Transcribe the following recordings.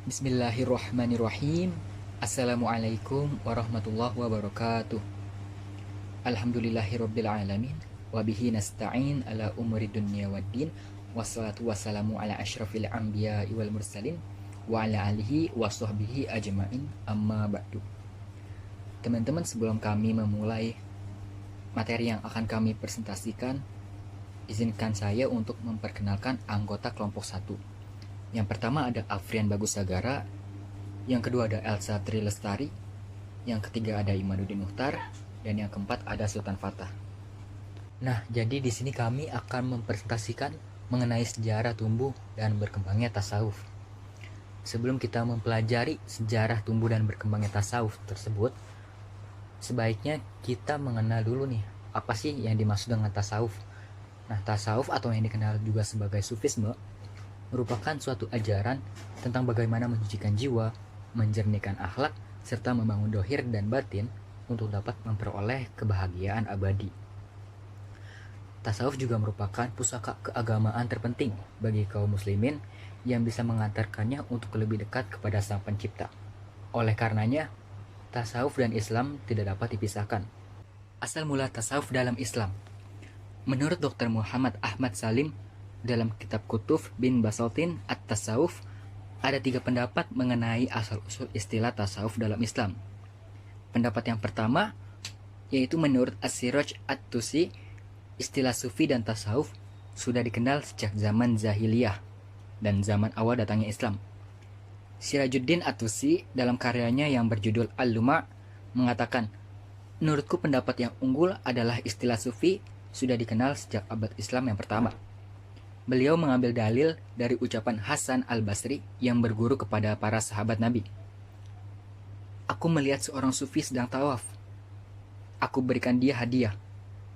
Bismillahirrahmanirrahim. Assalamualaikum warahmatullahi wabarakatuh. Alhamdulillahirrabbilalamin. Wabihi nasta'in ala umuri dunya waddin. Wassalatu wassalamu ala ashrafil anbiya wal mursalin. Wa ala alihi wa sahbihi ajma'in, amma ba'du. Teman-teman, sebelum kami memulai materi yang akan kami presentasikan, izinkan saya untuk memperkenalkan anggota kelompok 1. Yang pertama ada Afrian Bagus Sagara, yang kedua ada Elsa Trilestari, yang ketiga ada Imanuddin Muhtar, dan yang keempat ada Sultan Fatah. Nah, jadi di sini kami akan mempresentasikan mengenai sejarah tumbuh dan berkembangnya tasawuf. Sebelum kita mempelajari sejarah tumbuh dan berkembangnya tasawuf tersebut, sebaiknya kita mengenal dulu nih, apa sih yang dimaksud dengan tasawuf. Nah, tasawuf atau yang dikenal juga sebagai sufisme merupakan suatu ajaran tentang bagaimana mensucikan jiwa, menjernihkan akhlak, serta membangun dohir dan batin untuk dapat memperoleh kebahagiaan abadi. Tasawuf juga merupakan pusaka keagamaan terpenting bagi kaum muslimin yang bisa mengantarkannya untuk lebih dekat kepada Sang Pencipta. Oleh karenanya, tasawuf dan Islam tidak dapat dipisahkan. Asal mula tasawuf dalam Islam. Menurut Dr. Muhammad Ahmad Salim, dalam kitab Kutuf bin Basatin At-Tasawuf, ada 3 pendapat mengenai asal-usul istilah tasawuf dalam Islam. Pendapat yang pertama, yaitu menurut As-Siraj At-Tusi, istilah sufi dan tasawuf sudah dikenal sejak zaman Zahiliyah dan zaman awal datangnya Islam. Sirajuddin At-Tusi dalam karyanya yang berjudul Al-Luma' mengatakan, menurutku pendapat yang unggul adalah istilah sufi sudah dikenal sejak abad Islam yang pertama. Beliau mengambil dalil dari ucapan Hasan al-Basri yang berguru kepada para sahabat Nabi. Aku melihat seorang sufi sedang tawaf. Aku berikan dia hadiah.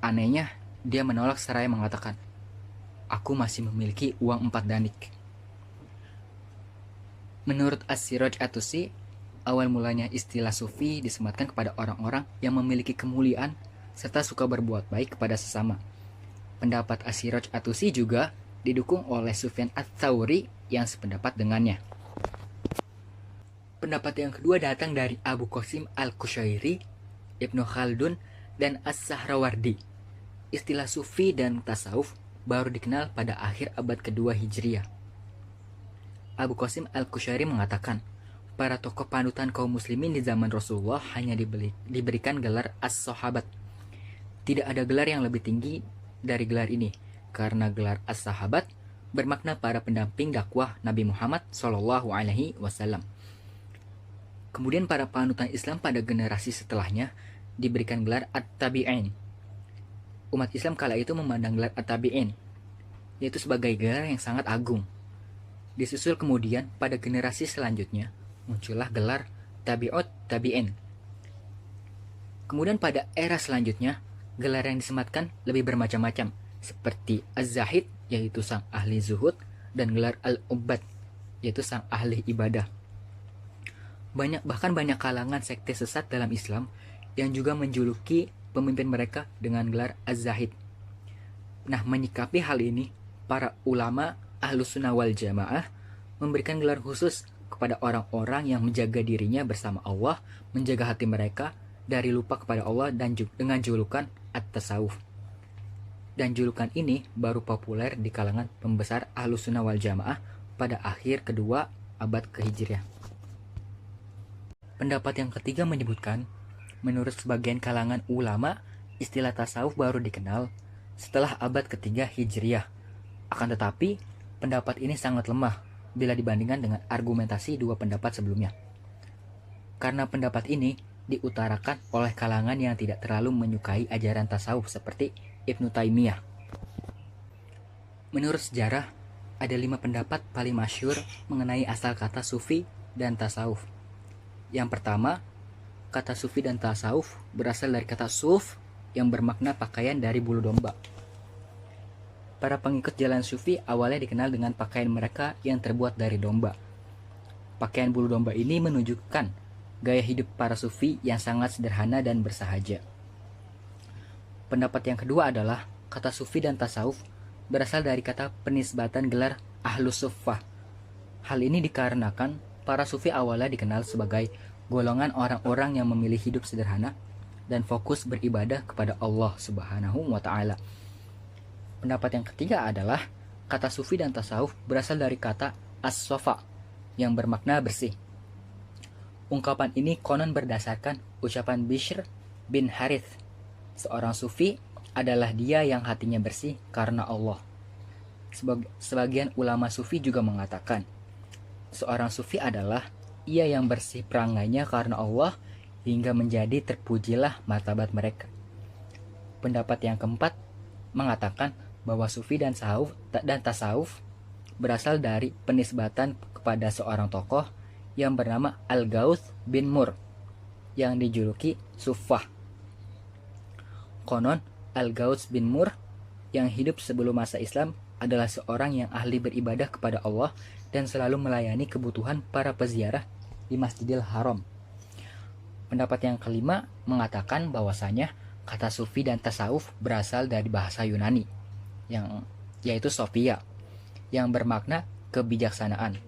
Anehnya, dia menolak seraya mengatakan, aku masih memiliki uang 4 danik. Menurut As-Siraj At-Tusi, awal mulanya istilah sufi disematkan kepada orang-orang yang memiliki kemuliaan serta suka berbuat baik kepada sesama. Pendapat As-Siraj At-Tusi juga didukung oleh Sufyan Ats-Tsauri yang sependapat dengannya. Pendapat yang kedua datang dari Abu Qasim Al-Qushairi, Ibnu Khaldun, dan As-Sahrawardi. Istilah sufi dan tasawuf baru dikenal pada akhir abad kedua Hijriah. Abu Qasim Al-Qushairi mengatakan, para tokoh panutan kaum muslimin di zaman Rasulullah hanya diberikan gelar as-sahabat. Tidak ada gelar yang lebih tinggi dari gelar ini, karena gelar as-sahabat bermakna para pendamping dakwah Nabi Muhammad SAW. Kemudian para panutan Islam pada generasi setelahnya diberikan gelar at-tabi'in. Umat Islam kala itu memandang gelar at-tabi'in, yaitu sebagai gelar yang sangat agung. Disusul kemudian pada generasi selanjutnya muncullah gelar tabi'ut tabi'in. Kemudian pada era selanjutnya, gelar yang disematkan lebih bermacam-macam, seperti Az-Zahid, yaitu sang ahli zuhud, dan gelar Al-Ubbad, yaitu sang ahli ibadah. Bahkan banyak kalangan sekte sesat dalam Islam yang juga menjuluki pemimpin mereka dengan gelar Az-Zahid. Nah, menyikapi hal ini, para ulama Ahlussunnah wal Jamaah memberikan gelar khusus kepada orang-orang yang menjaga dirinya bersama Allah, menjaga hati mereka dari lupa kepada Allah, dan dengan julukan At-Tasawuf. Dan julukan ini baru populer di kalangan pembesar Ahlussunnah wal Jamaah pada akhir kedua abad ke-Hijriah. Pendapat yang ketiga menyebutkan, menurut sebagian kalangan ulama, istilah tasawuf baru dikenal setelah abad ketiga Hijriah. Akan tetapi, pendapat ini sangat lemah bila dibandingkan dengan argumentasi 2 pendapat sebelumnya. Karena pendapat ini diutarakan oleh kalangan yang tidak terlalu menyukai ajaran tasawuf seperti Ibnu Taimiyah. Menurut sejarah, ada 5 pendapat paling masyhur mengenai asal kata sufi dan tasawuf. Yang pertama, kata sufi dan tasawuf berasal dari kata suf yang bermakna pakaian dari bulu domba. Para pengikut jalan sufi awalnya dikenal dengan pakaian mereka yang terbuat dari domba. Pakaian bulu domba ini menunjukkan gaya hidup para sufi yang sangat sederhana dan bersahaja. Pendapat yang kedua adalah kata sufi dan tasawuf berasal dari kata penisbatan gelar Ahlus Suffah. Hal ini dikarenakan Para sufi awalnya dikenal sebagai golongan orang-orang yang memilih hidup sederhana dan fokus beribadah kepada Allah Subhanahu wa taala. Pendapat yang ketiga adalah kata sufi dan tasawuf berasal dari kata as-sofa yang bermakna bersih. Ungkapan ini konon berdasarkan ucapan Bishr bin Harith. Seorang sufi adalah dia yang hatinya bersih karena Allah. Sebagian ulama sufi juga mengatakan, seorang sufi adalah ia yang bersih perangainya karena Allah hingga menjadi terpujilah martabat mereka. Pendapat yang keempat mengatakan bahwa sufi dan tasawuf berasal dari penisbatan kepada seorang tokoh yang bernama Al-Gauth bin Mur yang dijuluki Suffah. Konon, Al-Gauth bin Mur yang hidup sebelum masa Islam adalah seorang yang ahli beribadah kepada Allah dan selalu melayani kebutuhan para peziarah di Masjidil Haram. Pendapat yang kelima mengatakan bahwasanya kata sufi dan tasawuf berasal dari bahasa Yunani, yaitu Sophia, yang bermakna kebijaksanaan.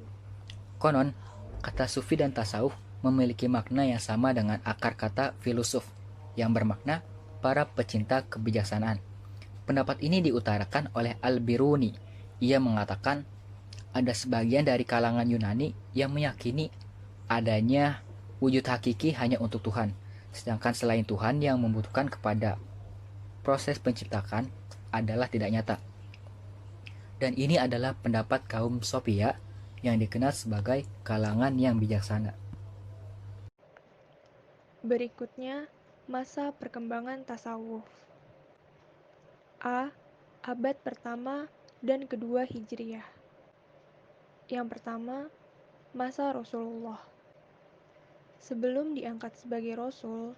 Konon, kata sufi dan tasawuf memiliki makna yang sama dengan akar kata filosof, yang bermakna para pecinta kebijaksanaan. Pendapat ini diutarakan oleh Al-Biruni. Ia mengatakan ada sebagian dari kalangan Yunani yang meyakini adanya wujud hakiki hanya untuk Tuhan, sedangkan selain Tuhan yang membutuhkan kepada proses penciptaan adalah tidak nyata. Dan ini adalah pendapat kaum Sophia yang dikenal sebagai kalangan yang bijaksana. Berikutnya, masa perkembangan tasawuf. A. Abad pertama dan kedua Hijriyah. Yang pertama, masa Rasulullah. Sebelum diangkat sebagai Rasul,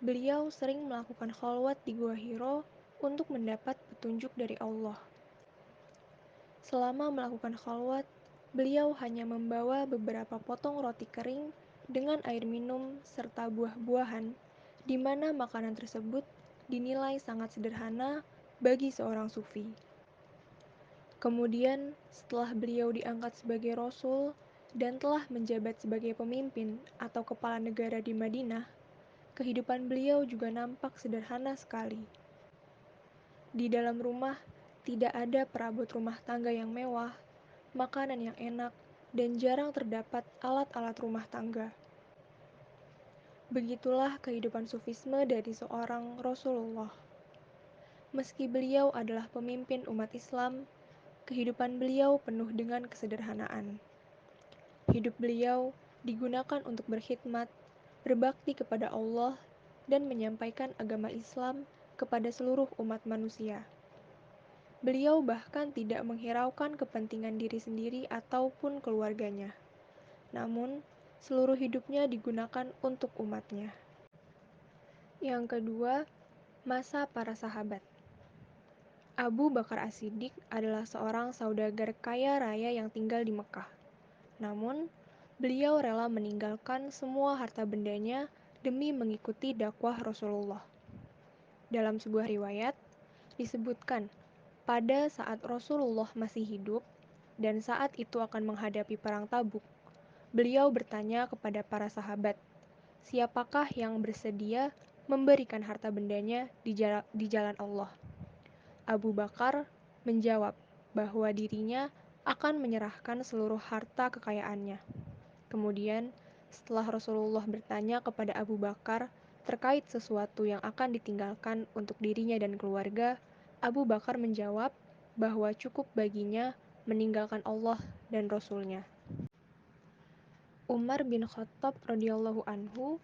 beliau sering melakukan khalwat di Gua Hiro untuk mendapat petunjuk dari Allah. Selama melakukan khalwat, beliau hanya membawa beberapa potong roti kering dengan air minum serta buah-buahan, di mana makanan tersebut dinilai sangat sederhana bagi seorang sufi. Kemudian, setelah beliau diangkat sebagai Rasul dan telah menjabat sebagai pemimpin atau kepala negara di Madinah, kehidupan beliau juga nampak sederhana sekali. Di dalam rumah, tidak ada perabot rumah tangga yang mewah, makanan yang enak, dan jarang terdapat alat-alat rumah tangga. Begitulah kehidupan sufisme dari seorang Rasulullah. Meski beliau adalah pemimpin umat Islam, kehidupan beliau penuh dengan kesederhanaan. Hidup beliau digunakan untuk berkhidmat, berbakti kepada Allah, dan menyampaikan agama Islam kepada seluruh umat manusia. Beliau bahkan tidak menghiraukan kepentingan diri sendiri ataupun keluarganya. Namun, seluruh hidupnya digunakan untuk umatnya. Yang kedua, masa para sahabat. Abu Bakar As-Siddiq adalah seorang saudagar kaya raya yang tinggal di Mekah. Namun, beliau rela meninggalkan semua harta bendanya demi mengikuti dakwah Rasulullah. Dalam sebuah riwayat, disebutkan pada saat Rasulullah masih hidup dan saat itu akan menghadapi perang Tabuk, beliau bertanya kepada para sahabat, siapakah yang bersedia memberikan harta bendanya di jalan Allah? Abu Bakar menjawab bahwa dirinya akan menyerahkan seluruh harta kekayaannya. Kemudian, setelah Rasulullah bertanya kepada Abu Bakar terkait sesuatu yang akan ditinggalkan untuk dirinya dan keluarga, Abu Bakar menjawab bahwa cukup baginya meninggalkan Allah dan Rasul-Nya. Umar bin Khattab radhiyallahu anhu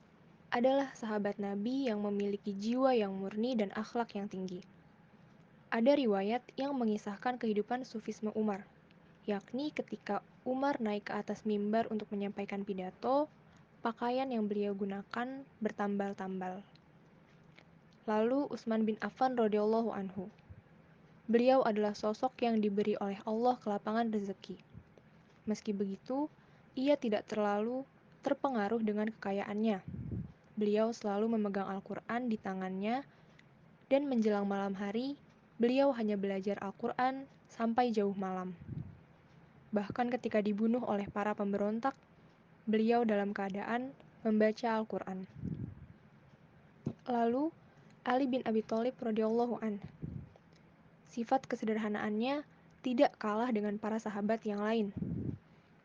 adalah sahabat Nabi yang memiliki jiwa yang murni dan akhlak yang tinggi. Ada riwayat yang mengisahkan kehidupan sufisme Umar, yakni ketika Umar naik ke atas mimbar untuk menyampaikan pidato, pakaian yang beliau gunakan bertambal-tambal. Lalu Utsman bin Affan radhiyallahu anhu. Beliau adalah sosok yang diberi oleh Allah kelapangan rezeki. Meski begitu, ia tidak terlalu terpengaruh dengan kekayaannya. Beliau selalu memegang Al-Quran di tangannya dan menjelang malam hari, beliau hanya belajar Al-Quran sampai jauh malam. Bahkan ketika dibunuh oleh para pemberontak, beliau dalam keadaan membaca Al-Quran. Lalu, Ali bin Abi Thalib radhiyallahu an. Sifat kesederhanaannya tidak kalah dengan para sahabat yang lain.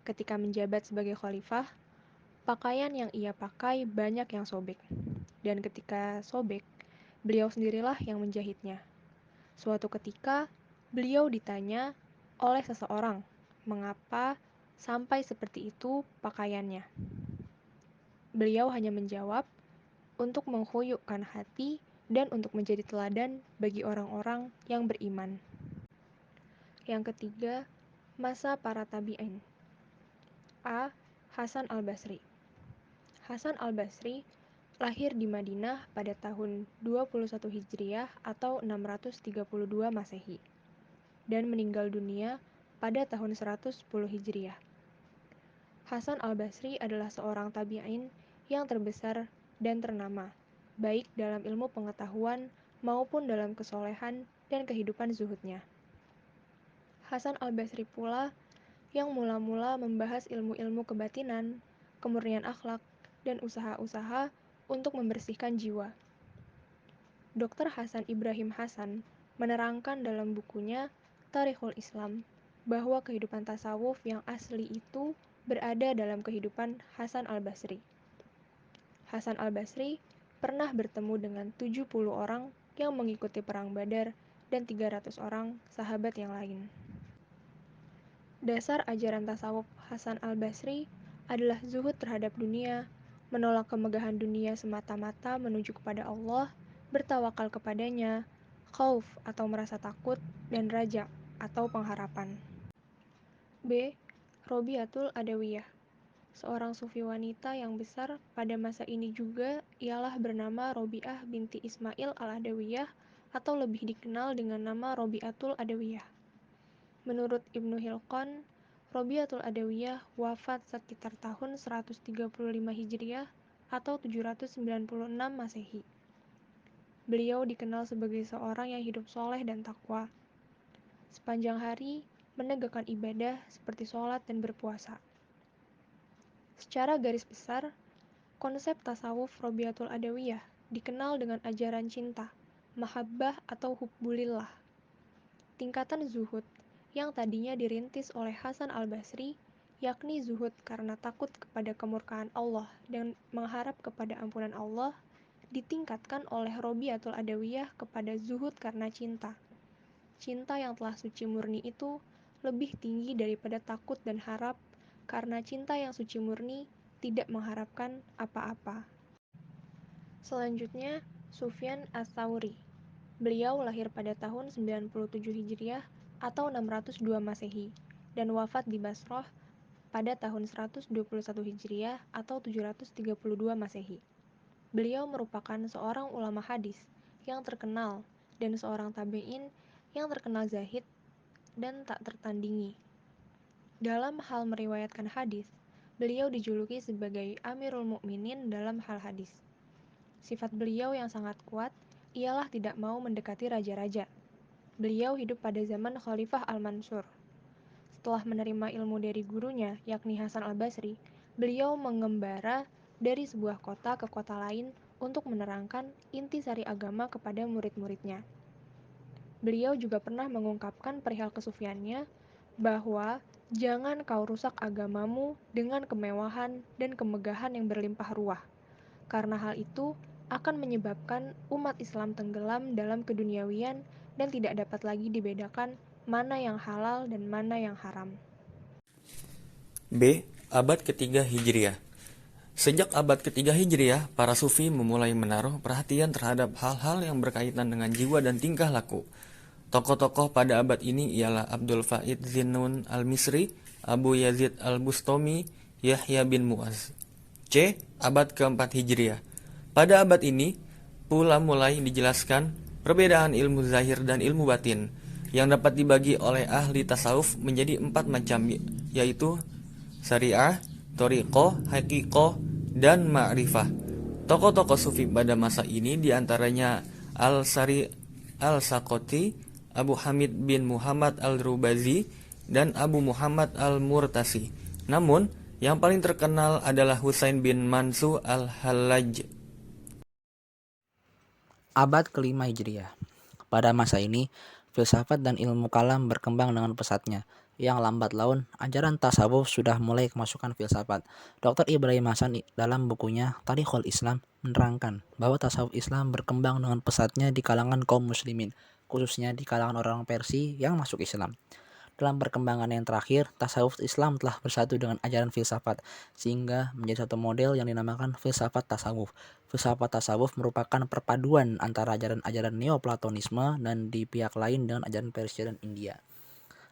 Ketika menjabat sebagai khalifah, pakaian yang ia pakai banyak yang sobek. Dan ketika sobek, beliau sendirilah yang menjahitnya. Suatu ketika, beliau ditanya oleh seseorang, mengapa sampai seperti itu pakaiannya. Beliau hanya menjawab, untuk menghuyukkan hati dan untuk menjadi teladan bagi orang-orang yang beriman. Yang ketiga, masa para tabi'in. A. Hasan al-Basri. Hasan al-Basri lahir di Madinah pada tahun 21 Hijriah atau 632 Masehi dan meninggal dunia pada tahun 110 Hijriah. Hasan al-Basri adalah seorang tabi'in yang terbesar dan ternama, baik dalam ilmu pengetahuan maupun dalam kesolehan dan kehidupan zuhudnya. Hasan al-Basri pula yang mula-mula membahas ilmu-ilmu kebatinan, kemurnian akhlak, dan usaha-usaha untuk membersihkan jiwa. Dr. Hasan Ibrahim Hasan menerangkan dalam bukunya Tarikhul Islam bahwa kehidupan tasawuf yang asli itu berada dalam kehidupan Hasan al-Basri. Hasan al-Basri pernah bertemu dengan 70 orang yang mengikuti perang Badar dan 300 orang sahabat yang lain. Dasar ajaran tasawuf Hasan al-Basri adalah zuhud terhadap dunia, menolak kemegahan dunia semata-mata menuju kepada Allah, bertawakal kepadanya, khauf atau merasa takut, dan raja atau pengharapan. B. Robiatul Adawiyah. Seorang sufi wanita yang besar pada masa ini juga ialah bernama Robiah binti Ismail al-Adawiyah atau lebih dikenal dengan nama Robiatul Adawiyah. Menurut Ibnu Hilqon, Robiatul Adawiyah wafat sekitar tahun 135 Hijriah atau 796 Masehi. Beliau dikenal sebagai seorang yang hidup soleh dan takwa. Sepanjang hari, menegakkan ibadah seperti sholat dan berpuasa. Secara garis besar, konsep tasawuf Robiatul Adawiyah dikenal dengan ajaran cinta, mahabbah atau hubbulillah. Tingkatan zuhud yang tadinya dirintis oleh Hasan al-Basri, yakni zuhud karena takut kepada kemurkaan Allah dan mengharap kepada ampunan Allah, ditingkatkan oleh Robiatul Adawiyah kepada zuhud karena cinta. Cinta yang telah suci murni itu lebih tinggi daripada takut dan harap, karena cinta yang suci murni tidak mengharapkan apa-apa. Selanjutnya, Sufyan ats-Tsauri. Beliau lahir pada tahun 97 Hijriah atau 602 Masehi dan wafat di Basrah pada tahun 121 Hijriah atau 732 Masehi. Beliau merupakan seorang ulama hadis yang terkenal dan seorang tabi'in yang terkenal zahid dan tak tertandingi. Dalam hal meriwayatkan hadis, beliau dijuluki sebagai Amirul Mukminin dalam hal hadis. Sifat beliau yang sangat kuat ialah tidak mau mendekati raja-raja. Beliau hidup pada zaman Khalifah Al-Mansur. Setelah menerima ilmu dari gurunya, yakni Hasan al-Basri, beliau mengembara dari sebuah kota ke kota lain untuk menerangkan intisari agama kepada murid-muridnya. Beliau juga pernah mengungkapkan perihal kesufiannya bahwa jangan kau rusak agamamu dengan kemewahan dan kemegahan yang berlimpah ruah, karena hal itu akan menyebabkan umat Islam tenggelam dalam keduniawian dan tidak dapat lagi dibedakan mana yang halal dan mana yang haram. B. Abad ketiga Hijriah. Sejak abad ketiga Hijriah, para sufi memulai menaruh perhatian terhadap hal-hal yang berkaitan dengan jiwa dan tingkah laku. Tokoh-tokoh pada abad ini ialah Abdul Faid Zinnun al-Misri, Abu Yazid al-Bustami, Yahya bin Mu'az. C. Abad keempat Hijriah. Pada abad ini, pula mulai dijelaskan perbedaan ilmu zahir dan ilmu batin yang dapat dibagi oleh ahli tasawuf menjadi 4 macam, yaitu syariah, thariqah, haqiqah, dan ma'rifah. Tokoh-tokoh sufi pada masa ini diantaranya Al-Saqoti, Abu Hamid bin Muhammad al-Rubazi, dan Abu Muhammad al-Murtasi. Namun, Yang paling terkenal adalah Husain bin Mansur al-Hallaj. Abad kelima Hijriah. Pada masa ini, filsafat dan ilmu kalam berkembang dengan pesatnya. Yang lambat laun, ajaran tasawuf sudah mulai kemasukan filsafat. Dr. Ibrahim Hasan dalam bukunya Tarikhul Islam menerangkan bahwa tasawuf Islam berkembang dengan pesatnya di kalangan kaum muslimin, khususnya di kalangan orang Persia yang masuk Islam. Dalam perkembangan yang terakhir, tasawuf Islam telah bersatu dengan ajaran filsafat, sehingga menjadi satu model yang dinamakan filsafat tasawuf. Filsafat tasawuf merupakan perpaduan antara ajaran-ajaran Neoplatonisme dan di pihak lain dengan ajaran Persia dan India.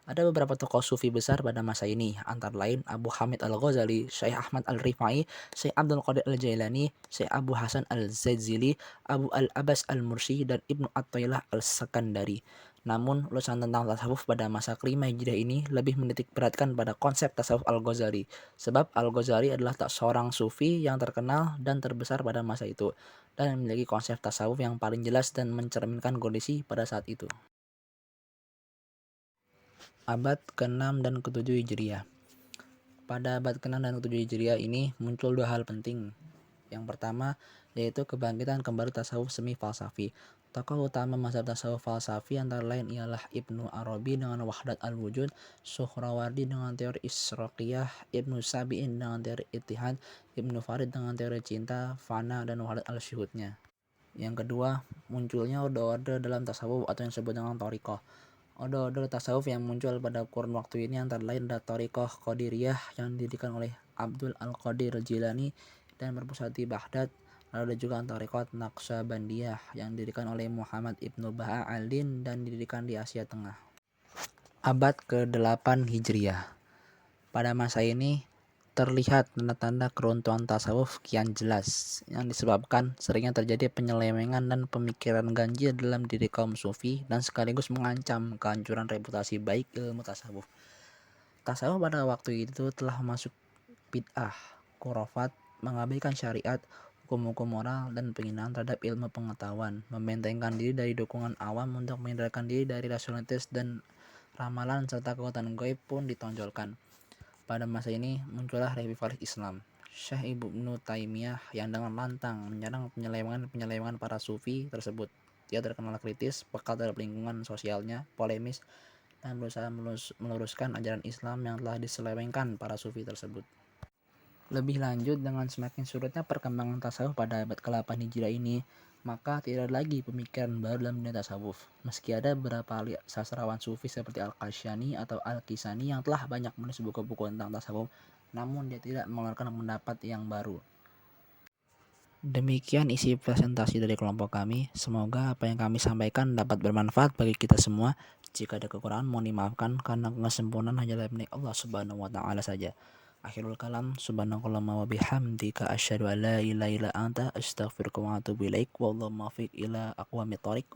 Ada beberapa tokoh sufi besar pada masa ini, antara lain Abu Hamid Al-Ghazali, Syekh Ahmad Al-Rifai, Syekh Abdul Qadir Al-Jailani, Syekh Abu Hasan Al-Zajili, Abu Al-Abbas Al-Mursi, dan Ibnu Athaillah Al-Sakandari. Namun, ulasan tentang tasawuf pada masa kelima Hijriah ini lebih menitik beratkan pada konsep tasawuf Al-Ghazali, sebab Al-Ghazali adalah seorang sufi yang terkenal dan terbesar pada masa itu, dan memiliki konsep tasawuf yang paling jelas dan mencerminkan kondisi pada saat itu. Abad ke-6 dan ke-7 Hijriah. Pada abad ke-6 dan ke-7 Hijriah ini muncul dua hal penting. Yang pertama yaitu kebangkitan kembali tasawuf semi falsafi. Tokoh utama mazhab tasawuf falsafi antara lain ialah Ibnu Arabi dengan Wahdat al-Wujud, Suhrawardi dengan teori Isyraqiyah, Ibnu Sabi'in dengan teori Ittihad, Ibnu Farid dengan teori cinta, fana, dan Wahdat al-Syuhudnya. Yang kedua, munculnya orde-orde dalam tasawuf atau yang disebut dengan thariqah. Orde-orde tasawuf yang muncul pada kurun waktu ini antara lain adalah thariqah Qadiriyah yang didirikan oleh Abdul Al-Qadir Jilani dan berpusat di Baghdad. Lalu ada juga thariqah Naqsyabandiyah yang didirikan oleh Muhammad Ibnu Baha al-Din dan didirikan di Asia Tengah. Abad ke-8 Hijriah. Pada masa ini terlihat tanda-tanda keruntuhan tasawuf kian jelas yang disebabkan seringnya terjadi penyelewengan dan pemikiran ganjil dalam diri kaum sufi dan sekaligus mengancam kehancuran reputasi baik ilmu tasawuf. Tasawuf pada waktu itu telah masuk bid'ah, khurafat, mengabaikan syariat, hukum-hukum moral, dan penghinaan terhadap ilmu pengetahuan, membentengkan diri dari dukungan awam untuk menghindarkan diri dari rasionalitas dan ramalan serta kekuatan gaib pun ditonjolkan. Pada masa ini muncullah revivalis Islam, Syekh Ibnu Taimiyah yang dengan lantang menyerang penyelewengan para sufi tersebut. Dia terkenal kritis, peka terhadap lingkungan sosialnya, polemis, dan berusaha meluruskan ajaran Islam yang telah diselewengkan para sufi tersebut. Lebih lanjut, dengan semakin surutnya perkembangan tasawuf pada abad ke-8 Hijriah ini, maka tidak ada lagi pemikiran baru dalam dunia tasawuf. Meski ada beberapa sastrawan sufi seperti Al-Qasyani atau Al-Kisani yang telah banyak menulis buku-buku tentang tasawuf, namun dia tidak mengeluarkan pendapat yang baru. Demikian isi presentasi dari kelompok kami. Semoga apa yang kami sampaikan dapat bermanfaat bagi kita semua. Jika ada kekurangan mohon dimaafkan karena kesempurnaan hanyalah milik Allah Subhanahu wa taala saja. Akhirul kalam, subhanakallahumma wa bihamdika asyhadu an la ilaha illa anta astaghfiruka wa atubu ilaik. Wallahu muwaffiq ila aqwamit thoriq.